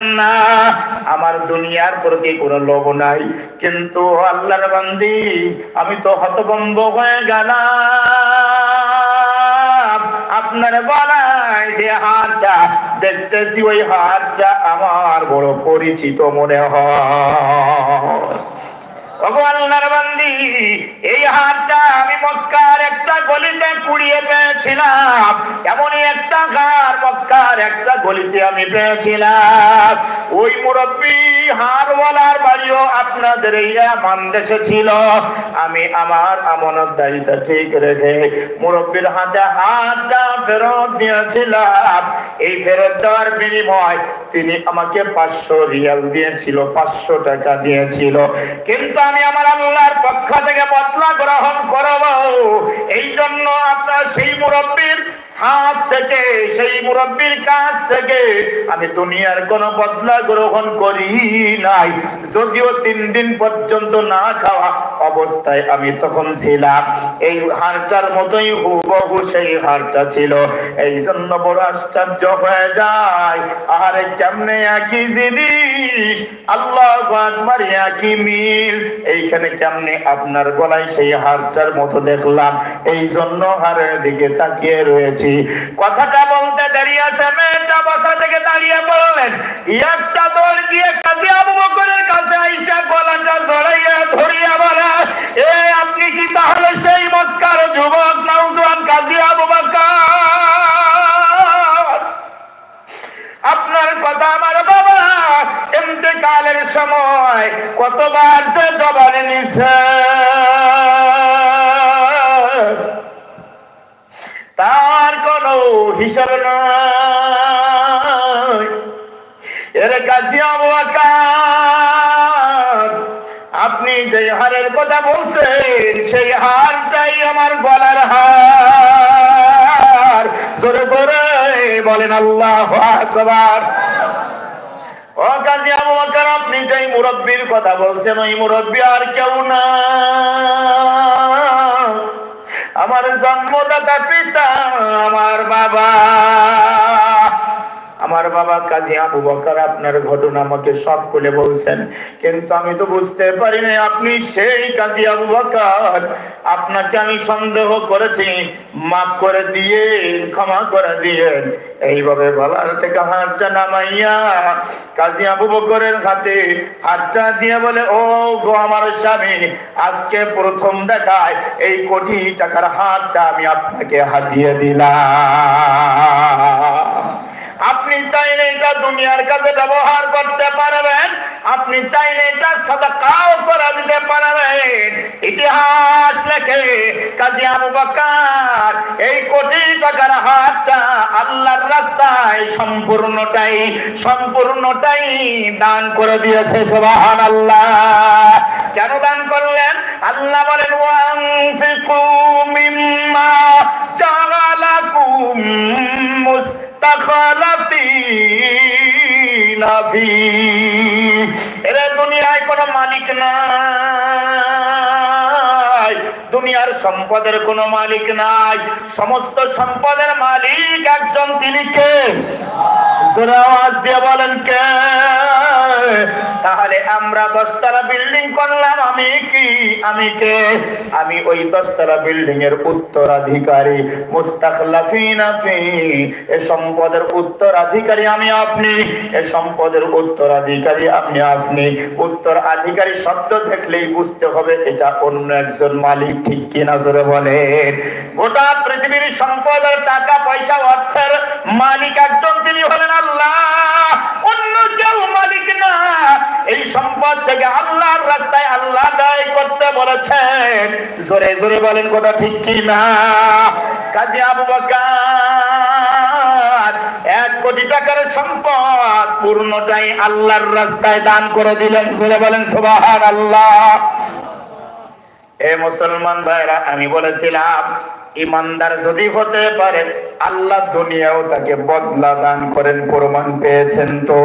না, আমার দুনিয়ার প্রতি কোনো লোভ নাই। কিন্তু আল্লাহর বান্দি, আমি তো হতভম্ব হয়ে গেলাম। আপনার গলায় যে হারটা দেখতেছি, ওই হারটা আমার বড় পরিচিত মনে হয়। আল্লাহর বান্দি, এই হারটা আমি মক্কার একটা গলিতে কুড়িয়ে পেয়েছিলাম। এমনই একটা হার মক্কার একটা গলিতে আমি পেয়েছিলাম। ওই মুরব্বী হারওয়ালার বাড়িও আপনাদের এই আমান দেশে ছিল। আমি আমার আমানতদারিতা ঠিক রেখে মুরব্বীর হাতে হারটা ফেরত দিয়েছিলাম। এই ফেরত দেওয়ার বিনিময় তিনি আমাকে 500 রিয়াল দিয়েছিল, 500 টাকা দিয়েছিল। কিন্তু আমি আমার আল্লাহর পক্ষ থেকে বদলা গ্রহণ করব। এই জন্য আপনার সেই মুরব্বীর হাত থেকে, সেই মুরব্বীর কাছ থেকে আমি দুনিয়ার কোন বদলা গ্রহণ করি নাই। যদিও 3 দিন পর্যন্ত না খাওয়া অবস্থায় আমি তখন ছিলাম। এই হারটার মতোই হুবহু সেই হারটা ছিল। এই জন্য বড় আশ্চর্য হয়ে যায়, আরে কেমনে একই জিনিস, আল্লাহু আকবার, একই মিল, এইখানে কেমনে আপনার গলায় সেই হারটার মতো দেখলাম। এই জন্য হারের দিকে তাকিয়ে রয়েছি। কথাটা বলতে দেরি আছে, মেয়েটা বসা থেকে দাঁড়িয়ে বললেন, একটা দৌড় দিয়ে কাজী আবু বকরের কাছে আইসা গলাটা জড়াইয়া ধরিয়া বলে, এ আপনি কি তাহলে সেই মক্কার যুবক নওজোয়ান কাজী আবু বকর? আপনার কথা আমার বাবা ইন্তেকালের সময় কতবার যে জবানে নিছে, তার কোনো হিসাব নাই। এর কাজী আবু বকর, আপনি যে হারের কথা বলছেন সেই হারটাই আমার গলার হার। জোরে করে বলেন আল্লাহু আকবার। ও কাজী আবু বকর, আপনি যে মুরব্বীর কথা বলছেন ওই মুরব্বী আর কেউ না, আমার জন্মদাতা পিতা, আমার বাবা। আমার বাবা কাজী আবু বকর আপনার ঘটনা আমাকে সব খুলে বলছেন, কিন্তু আমি তো বুঝতে পারি না আপনি সেই কাজী আবু বকর। আপনাকে আমি সন্দেহ করেছি, মাফ করে দিয়ে, ক্ষমা করে দিয়েন। এইভাবে গলার থেকে হাতটা নামাইয়া কাজী আবু বকরের হাতে হাতটা দিয়ে বলে, ও গো আমার স্বামী, আজকে প্রথম দেখায় এই কোটি টাকার হাতটা আমি আপনাকে হাতিয়ে দিলাম। আপনি চাইলে এটা দুনিয়ার কাছে ব্যবহার করতে পারবেন, আপনি চাইলে এটা সাদাকাও করে দিতে পারবেন। ইতিহাস লেখে কাজী আবু বকর এই কোটি টাকার হাতটা আল্লাহর রাস্তায় সম্পূর্ণটাই দান করে দিয়েছে। সুবহানাল্লাহ। কেন দান করলেন? আল্লাহ বলেন, ওয়ানফিকু মিম্মা জাআলাকুম মুস্তাখলাফিনা ফি। এরা দুনিয়ায় কোনো মালিক নাই, দুনিয়ার সম্পদের কোনো মালিক নাই। সমস্ত সম্পদের মালিক একজন, তিনি কে? আওয়াজ দিয়ে বলেন কে? তাহলে আমরা 10 তলা বিল্ডিং করলাম, আমি কি? আমি কে? আমি ওই 10 তলা বিল্ডিং এর উত্তরাধিকারী। মুস্তাখলাফিনা ফি, এই সম্পদের উত্তরাধিকারী আমি আপনি, এই সম্পদের উত্তরাধিকারী আপনি। উত্তরাধিকারী শব্দ দেখলেই বুঝতে হবে এটা অন্য একজন মালিক, ঠিক কিনা জোরে বলেন। গোটা পৃথিবীর সম্পদের, টাকা পয়সা, অর্থের মালিক একজন, তিনি হলেন আল্লাহ, অন্য কেউ মালিক না। এই সম্পদ থেকে আল্লাহর রাস্তায় আল্লাহ ব্যয় করতে বলেছেন। জোরে জোরে বলেন কথা ঠিক কিনা? কাজী আবু বকর 1 কোটি টাকার সম্পদ পূর্ণটাই আল্লাহর রাস্তায় দান করে দিলেন। জোরে বলেন সুবহানাল্লাহ। এ মুসলমান ভাইরা, আমি বলেছিলাম ইমানদার যদি হতে পারে আল্লাহ দুনিয়াও তাকে বদলা দান করেন। প্রমাণ পেয়েছেন তো?